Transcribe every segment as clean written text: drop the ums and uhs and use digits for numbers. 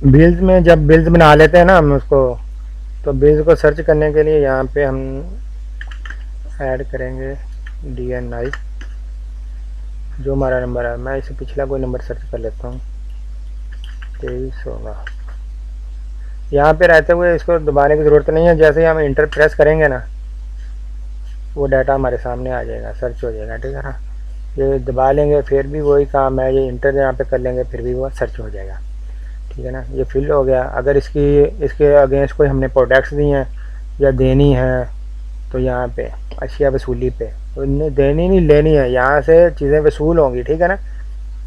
Bills में जब bills बना लेते हैं ना हम उसको, तो बिल्स को सर्च करने के लिए यहाँ पे हम ऐड करेंगे DNI, जो हमारा नंबर है। मैं इसे पिछला कोई नंबर सर्च कर लेता हूँ, 23 होगा। यहाँ पे रहते हुए इसको दबाने की ज़रूरत नहीं है। जैसे ही हम इंटर प्रेस करेंगे ना, वो डाटा हमारे सामने आ जाएगा, सर्च हो जाएगा, ठीक है ना। ये दबा लेंगे फिर भी वही काम है, ये इंटर यहाँ पे कर लेंगे फिर भी वो सर्च हो जाएगा, ठीक है ना। ये फिल हो गया। अगर इसके अगेंस्ट कोई हमने प्रोडक्ट्स दी हैं या देनी है, तो यहाँ पे अशिया वसूली पे, तो देनी नहीं लेनी है, यहाँ से चीज़ें वसूल होंगी, ठीक है ना।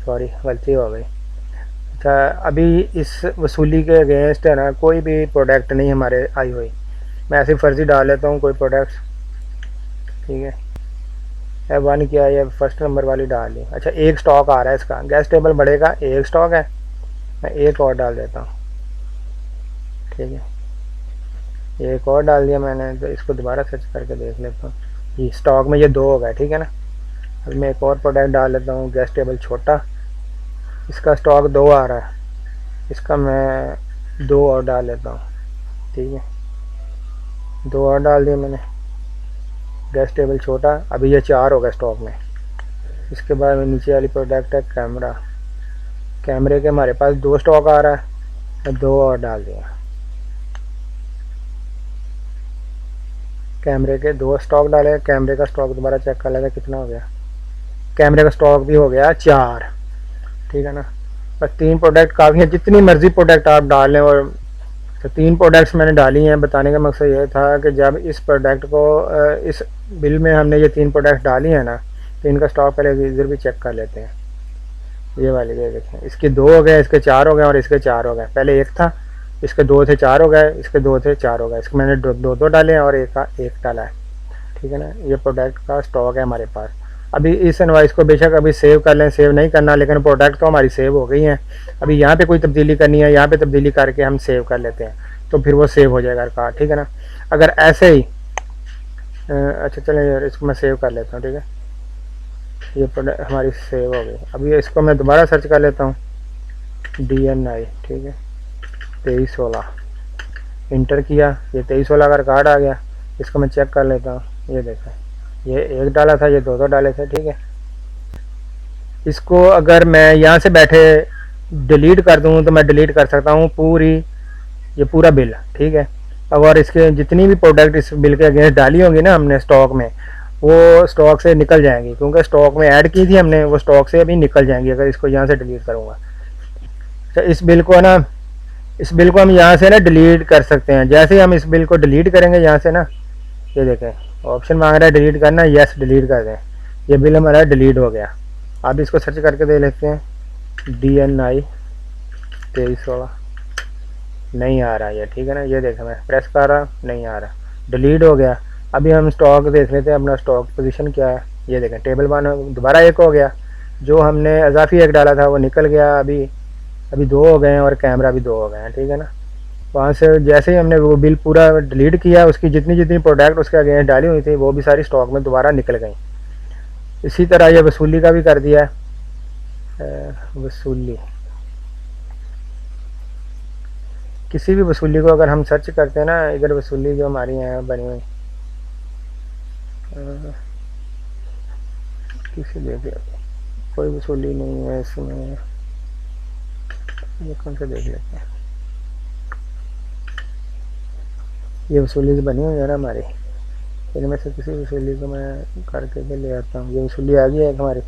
सॉरी गलती हो गई। अच्छा, अभी इस वसूली के अगेंस्ट है ना, कोई भी प्रोडक्ट नहीं हमारे आई हुई। मैं ऐसी फर्जी डाल लेता हूँ कोई प्रोडक्ट्स, ठीक है। F1 किया, ये फर्स्ट नंबर वाली डाल ली। अच्छा, एक स्टॉक आ रहा है इसका, गैस टेबल बढ़ेगा, एक स्टॉक है, मैं एक और डाल देता हूँ, ठीक है। एक और डाल दिया मैंने, तो इसको दोबारा सर्च करके देख लेता हूँ। ये स्टॉक में ये 2 हो गए, ठीक है ना। अब मैं एक और प्रोडक्ट डाल लेता हूँ, गैस टेबल छोटा, इसका स्टॉक 2 आ रहा है, इसका मैं 2 और डाल लेता हूँ, ठीक है। 2 और डाल दिया मैंने, गैस टेबल छोटा, अभी ये 4 हो गए स्टॉक में। इसके बाद में नीचे वाली प्रोडक्ट है कैमरा, कैमरे के हमारे पास 2 स्टॉक आ रहा है, मैं 2 और डाल दिया। कैमरे के 2 स्टॉक डाले, कैमरे का स्टॉक दोबारा चेक कर लेते कितना हो गया। कैमरे का स्टॉक भी हो गया 4, ठीक है ना। बस 3 प्रोडक्ट काफ़ी है, जितनी मर्ज़ी प्रोडक्ट आप डाल लें। और तो 3 प्रोडक्ट्स मैंने डाली हैं। बताने का मकसद ये था कि जब इस प्रोडक्ट को इस बिल में हमने ये 3 प्रोडक्ट डाली हैं ना, तो इनका स्टॉक पहले इधर भी चेक कर लेते हैं। ये वाली ये देखें, इसके 2 हो गए, इसके 4 हो गए और इसके 4 हो गए। पहले 1 था, इसके 2 थे 4 हो गए, इसके 2 थे 4 हो गए। इसके मैंने 2 डाले हैं और 1 का 1 डाला है, ठीक है ना। ये प्रोडक्ट का स्टॉक है हमारे पास। अभी इस इनवॉइस को बेशक अभी सेव कर लें, सेव नहीं करना, लेकिन प्रोडक्ट तो हमारी सेव हो गई हैं। अभी यहाँ पे कोई तब्दीली करनी है, यहाँ पे तब्दीली करके हम सेव कर लेते हैं, तो फिर वो सेव हो जाएगा कार्ड, ठीक है ना। अगर ऐसे ही अच्छा चलें यार, इसको मैं सेव कर लेता हूँ, ठीक है। ये प्रोडक्ट हमारी सेव हो गई। अभी इसको मैं दोबारा सर्च कर लेता हूँ, DNI, ठीक है, 2316 इंटर किया, ये 2316 का रिकॉर्ड आ गया। इसको मैं चेक कर लेता हूँ। ये देखा, ये 1 डाला था, ये 2 डाले थे, ठीक है। इसको अगर मैं यहाँ से बैठे डिलीट कर दूँ तो मैं डिलीट कर सकता हूँ ये पूरा बिल, ठीक है। और इसके जितनी भी प्रोडक्ट इस बिल के अगेंस्ट डाली होंगी ना हमने स्टॉक में, वो स्टॉक से निकल जाएंगी, क्योंकि स्टॉक में ऐड की थी हमने, वो स्टॉक से अभी निकल जाएंगी अगर इसको यहाँ से डिलीट करूँगा। तो इस बिल को हम यहाँ से ना डिलीट कर सकते हैं। जैसे ही हम इस बिल को डिलीट करेंगे यहाँ से ना, ये देखें ऑप्शन मांग रहा है डिलीट करना, यस डिलीट कर दें। ये बिल हमारा डिलीट हो गया। अब इसको सर्च करके दे लेते हैं, DNI 2316, नहीं आ रहा ये, ठीक है ना। ये देखें मैं प्रेस कर रहा, नहीं आ रहा, डिलीट हो गया। अभी हम स्टॉक देख लेते हैं, अपना स्टॉक पोजीशन क्या है। ये देखें टेबल 1 दोबारा 1 हो गया, जो हमने अजाफी 1 डाला था वो निकल गया। अभी 2 हो गए हैं और कैमरा भी 2 हो गए हैं, ठीक है ना। वहाँ से जैसे ही हमने वो बिल पूरा डिलीट किया, उसकी जितनी प्रोडक्ट उसके अगेंस्ट डाली हुई थी वो भी सारी स्टॉक में दोबारा निकल गई। इसी तरह ये वसूली का भी कर दिया है। वसूली, किसी भी वसूली को अगर हम सर्च करते हैं ना, इधर वसूली जो हमारी हैं बनी हुई, किसी देख कोई वसूली नहीं है इसमें, ये कौन सा देख लेते हैं। ये वसूली बनी हुई है ना हमारी, इनमें से किसी वसूली को मैं करके भी ले आता हूँ। ये वसूली आ गई है हमारी,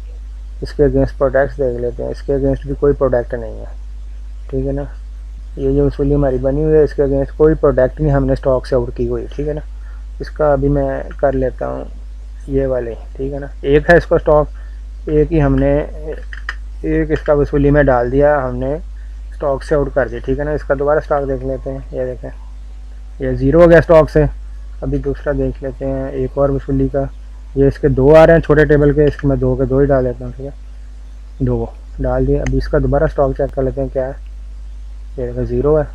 इसके अगेंस्ट प्रोडक्ट्स देख लेते हैं। इसके अगेंस्ट भी कोई प्रोडक्ट नहीं है, ठीक है ना। ये जो वसूली हमारी बनी हुई है, इसके अगेंस्ट कोई प्रोडक्ट नहीं हमने स्टॉक से आउट की हुई, ठीक है ना। इसका अभी मैं कर लेता हूँ ये वाले, ठीक है ना। एक है इसको स्टॉक, एक ही हमने एक इसका वसूली में डाल दिया, हमने स्टॉक से आउट कर दिया, ठीक है ना। इसका दोबारा स्टॉक देख लेते हैं, ये देखें ये ज़ीरो हो गया स्टॉक से। अभी दूसरा देख लेते हैं, एक और वसूली का, ये इसके दो आ रहे हैं छोटे टेबल के, इसके मैं दो के दो ही डाल देता हूँ, ठीक है, दो डाल दिए। अभी इसका दोबारा स्टॉक चेक कर लेते हैं क्या है, ये देखो ज़ीरो है।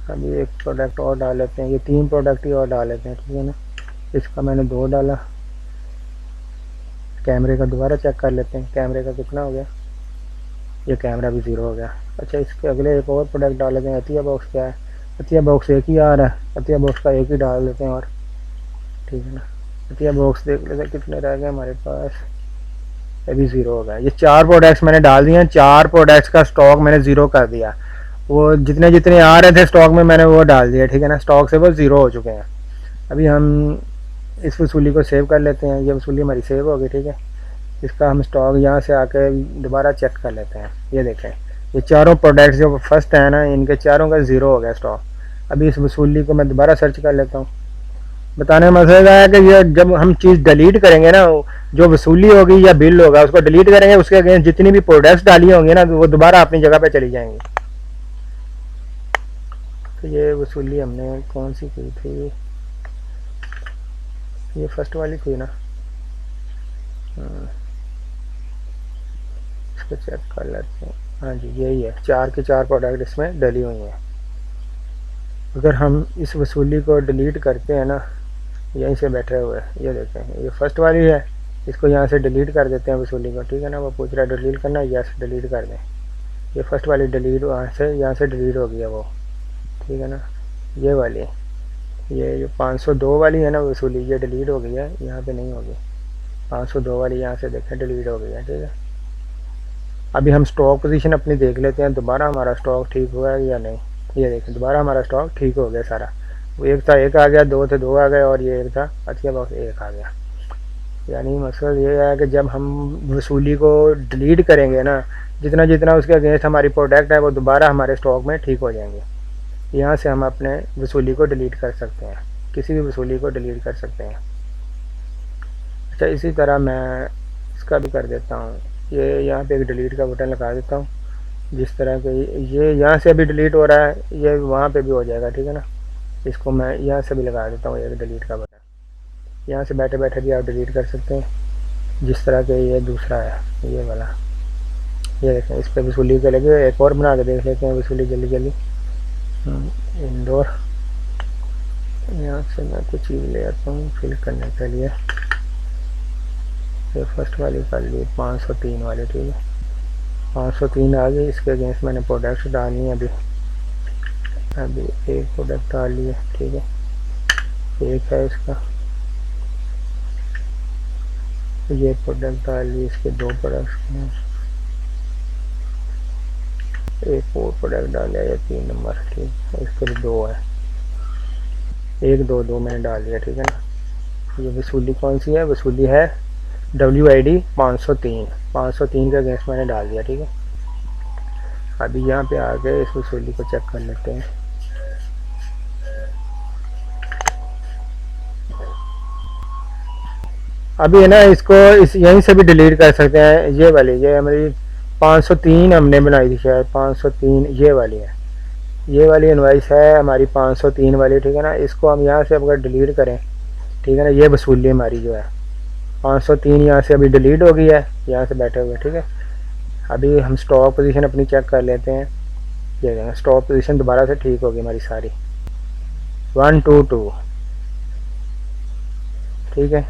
अभी एक प्रोडक्ट और डाल लेते हैं, ये तीन प्रोडक्ट ही और डाल लेते हैं, ठीक है ना। इसका मैंने दो डाला। कैमरे का दोबारा चेक कर लेते हैं, कैमरे का कितना हो गया, ये कैमरा भी ज़ीरो हो गया। अच्छा, इसके अगले एक और प्रोडक्ट डाल लेते हैं, अतिया बॉक्स क्या है, अतिया बॉक्स एक ही आ रहा है, अतिया बॉक्स का एक ही डाल देते हैं और, ठीक है ना। अतिया बॉक्स देख लेते हैं कितने रह गए हमारे पास, ये भी ज़ीरो हो गया। ये चार प्रोडक्ट्स मैंने डाल दिए हैं, चार प्रोडक्ट्स का स्टॉक मैंने ज़ीरो कर दिया। वो जितने जितने आ रहे थे स्टॉक में मैंने वो डाल दिया, ठीक है ना। स्टॉक से वो ज़ीरो हो चुके हैं। अभी हम इस वसूली को सेव कर लेते हैं, ये वसूली हमारी सेव हो गई, ठीक है। इसका हम स्टॉक यहाँ से आके दोबारा चेक कर लेते हैं। ये देखें ये चारों प्रोडक्ट्स जो फर्स्ट है ना, इनके चारों का ज़ीरो हो गया स्टॉक। अभी इस वसूली को मैं दोबारा सर्च कर लेता हूँ। बताने का मसला है कि ये जब हम चीज़ डिलीट करेंगे ना, जो वसूली होगी या बिल होगा उसको डिलीट करेंगे, उसके अगेंस्ट जितनी भी प्रोडक्ट्स डाली होंगी ना वो दोबारा अपनी जगह पे चली जाएंगी। तो ये वसूली हमने कौन सी की थी, ये फर्स्ट वाली थी ना। इसको चेक कर लेते हैं, हाँ जी यही है, चार के चार प्रोडक्ट इसमें डली हुई हैं। अगर हम इस वसूली को डिलीट करते हैं ना, यहीं से बैठे हुए, ये देखें ये फर्स्ट वाली है, इसको यहाँ से डिलीट कर देते हैं वसूली को, ठीक है ना। वो पूछ रहा है डिलीट करना है, यस डिलीट कर दें। ये फर्स्ट वाली डिलीट यहाँ से डिलीट हो गया वो, ठीक है ना। ये वाली, ये जो 502 वाली है ना वसूली, ये डिलीट हो गई है, यहाँ पे नहीं होगी। 502 वाली यहाँ से देखें डिलीट हो गई है, ठीक है। अभी हम स्टॉक पोजीशन अपनी देख लेते हैं, दोबारा हमारा स्टॉक ठीक हुआ है या नहीं। ये देखें दोबारा हमारा स्टॉक ठीक हो गया सारा। वो एक था एक आ गया, दो थे दो आ गए, और ये एक था अतिया बॉक्स एक आ गया। यानी मकसद ये है कि जब हम वसूली को डिलीट करेंगे ना, जितना जितना उसके अगेंस्ट हमारी प्रोडक्ट है वो दोबारा हमारे स्टॉक में ठीक हो जाएंगे। यहाँ से हम अपने वसूली को डिलीट कर सकते हैं, किसी भी वसूली को डिलीट कर सकते हैं। अच्छा, इसी तरह मैं इसका भी कर देता हूँ, ये यहाँ पे एक डिलीट का बटन लगा देता हूँ। जिस तरह के ये यहाँ से भी डिलीट हो रहा है, ये वहाँ पे भी हो जाएगा, ठीक है ना। इसको मैं यहाँ से भी लगा देता हूँ एक डिलीट का बटन, यहाँ से बैठे बैठे भी आप डिलीट कर सकते हैं। जिस तरह के ये दूसरा है ये वाला, ये देखें इस पर वसूली के लगे। एक और बना के देख लेते हैं वसूली जल्दी जल्दी। इंडोर, यहाँ से मैं कुछ चीज़ ले आता हूँ फिल करने के लिए। ये फर्स्ट वाली कर ली 503 वाली, ठीक है 503 आ गई। इसके अगेंस्ट मैंने प्रोडक्ट डालनी है, अभी एक प्रोडक्ट डाल लिए, ठीक है एक है इसका, ये प्रोडक्ट डाल लिए, इसके दो प्रोडक्ट्स हैं, एक और प्रोडक्ट डाला है 3 नंबर, ठीक है इसके भी दो है, एक दो दो मैंने डाल दिया, ठीक है ना। ये वसूली कौन सी है, वसूली है WID 503 के अगेंस्ट मैंने डाल दिया, ठीक है। अभी यहाँ पे आके इस वसूली को चेक कर लेते हैं। अभी है ना इसको इस यहीं से भी डिलीट कर सकते हैं। ये वाली, ये हमारी 503 हमने बनाई थी शायद, 503 ये वाली है, ये वाली इनवाइस है हमारी 503 वाली, ठीक है ना। इसको हम यहाँ से अगर डिलीट करें, ठीक है ना, ये वसूली हमारी जो है 503 यहाँ से अभी डिलीट हो गई है, यहाँ से बैठे हुए, ठीक है। अभी हम स्टॉक पोजीशन अपनी चेक कर लेते हैं। ये देखें स्टॉक पोजीशन दोबारा से ठीक होगी हमारी सारी 122, ठीक है।